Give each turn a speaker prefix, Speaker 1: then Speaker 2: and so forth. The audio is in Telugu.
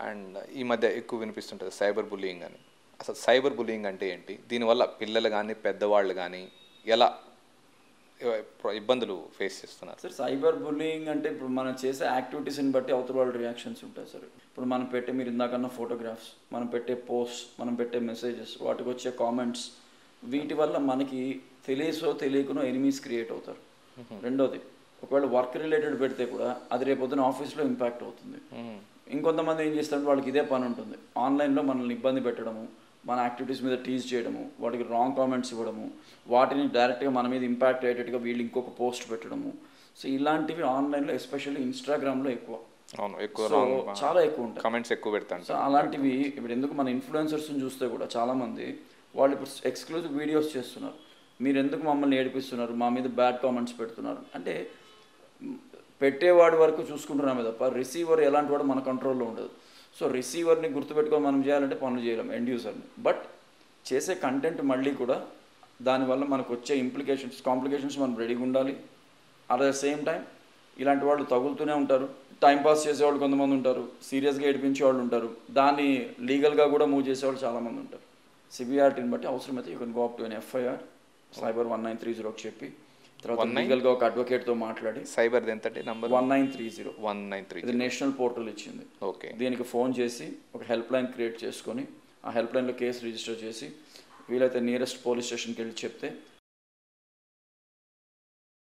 Speaker 1: అండ్ ఈ మధ్య ఎక్కువ వినిపిస్తుంటుంది సైబర్ బుల్లింగ్ అని. అసలు సైబర్ బుల్లింగ్ అంటే ఏంటి? దీనివల్ల పిల్లలు కానీ పెద్దవాళ్ళు కానీ ఎలా ఇబ్బందులు ఫేస్ చేస్తున్నారు?
Speaker 2: సార్ సైబర్ బుల్లింగ్ అంటే ఇప్పుడు మనం చేసే యాక్టివిటీస్ని బట్టి అవతల వాళ్ళ రియాక్షన్స్ ఉంటాయి సార్. ఇప్పుడు మనం పెట్టే మీరు ఇందాకన్నా ఫోటోగ్రాఫ్స్, మనం పెట్టే పోస్ట్, మనం పెట్టే మెసేజెస్, వాటికి వచ్చే కామెంట్స్, వీటి వల్ల మనకి తెలియసో తెలియకనో ఎనిమీస్ క్రియేట్ అవుతారు. రెండోది, ఒకవేళ వర్క్ రిలేటెడ్ పెడితే కూడా అది రేపొద్దున ఆఫీస్లో ఇంపాక్ట్ అవుతుంది. ఇంకొంతమంది ఏం చేస్తారంటే వాళ్ళకి ఇదే పని ఉంటుంది, ఆన్లైన్లో మనల్ని ఇబ్బంది పెట్టడము, మన యాక్టివిటీస్ మీద టీజ్ చేయడము, వాటికి రాంగ్ కామెంట్స్ ఇవ్వడము, వాటిని డైరెక్ట్గా మన మీద ఇంపాక్ట్ అయ్యేటట్టుగా వీళ్ళు ఇంకొక పోస్ట్ పెట్టడము. సో ఇలాంటివి ఆన్లైన్లో ఎస్పెషల్లీ ఇన్స్టాగ్రామ్లో ఎక్కువ.
Speaker 1: అవును, ఎక్కువ
Speaker 2: చాలా ఎక్కువ ఉంటాయి,
Speaker 1: కామెంట్స్ ఎక్కువ పెడతాను.
Speaker 2: సో అలాంటివి ఇప్పుడు ఎందుకు మన ఇన్ఫ్లుయెన్సర్స్ని చూస్తే కూడా చాలామంది వాళ్ళు ఇప్పుడు ఎక్స్క్లూజివ్ వీడియోస్ చేస్తున్నారు. మీరు ఎందుకు మమ్మల్ని ఏడిపిస్తున్నారు, మా మీద బ్యాడ్ కామెంట్స్ పెడుతున్నారు అంటే, పెట్టేవాడి వరకు చూసుకుంటున్నామే తప్ప రిసీవర్ ఎలాంటి వాడు మన కంట్రోల్లో ఉండదు. సో రిసీవర్ని గుర్తుపెట్టుకొని మనం చేయాలంటే పనులు చేయలేం ఎండ్ యూజర్ని. బట్ చేసే కంటెంట్ మళ్ళీ కూడా దానివల్ల మనకు వచ్చే కాంప్లికేషన్స్ మనం రెడీగా ఉండాలి. అట్ ద సేమ్ టైం ఇలాంటి వాళ్ళు తగులుతూనే ఉంటారు. టైంపాస్ చేసేవాళ్ళు కొంతమంది ఉంటారు, సీరియస్గా ఏడిపించే వాళ్ళు ఉంటారు, దాన్ని లీగల్గా కూడా మూవ్ చేసేవాళ్ళు చాలామంది ఉంటారు. సివియారిటీని బట్టి అవసరమైతే you can go up to an FIR cyber 1930 చెప్పి, తర్వాత లీగల్గా ఒక అడ్వకేట్తో మాట్లాడి.
Speaker 1: సైబర్ ఎంత నంబర్?
Speaker 2: 1930. ఇది నేషనల్ పోర్టల్ ఇచ్చింది.
Speaker 1: ఓకే,
Speaker 2: దీనికి ఫోన్ చేసి ఒక హెల్ప్ లైన్ క్రియేట్ చేసుకొని ఆ హెల్ప్ లైన్లో కేసు రిజిస్టర్ చేసి వీలైతే నియరెస్ట్ పోలీస్ స్టేషన్కి వెళ్ళి చెప్తే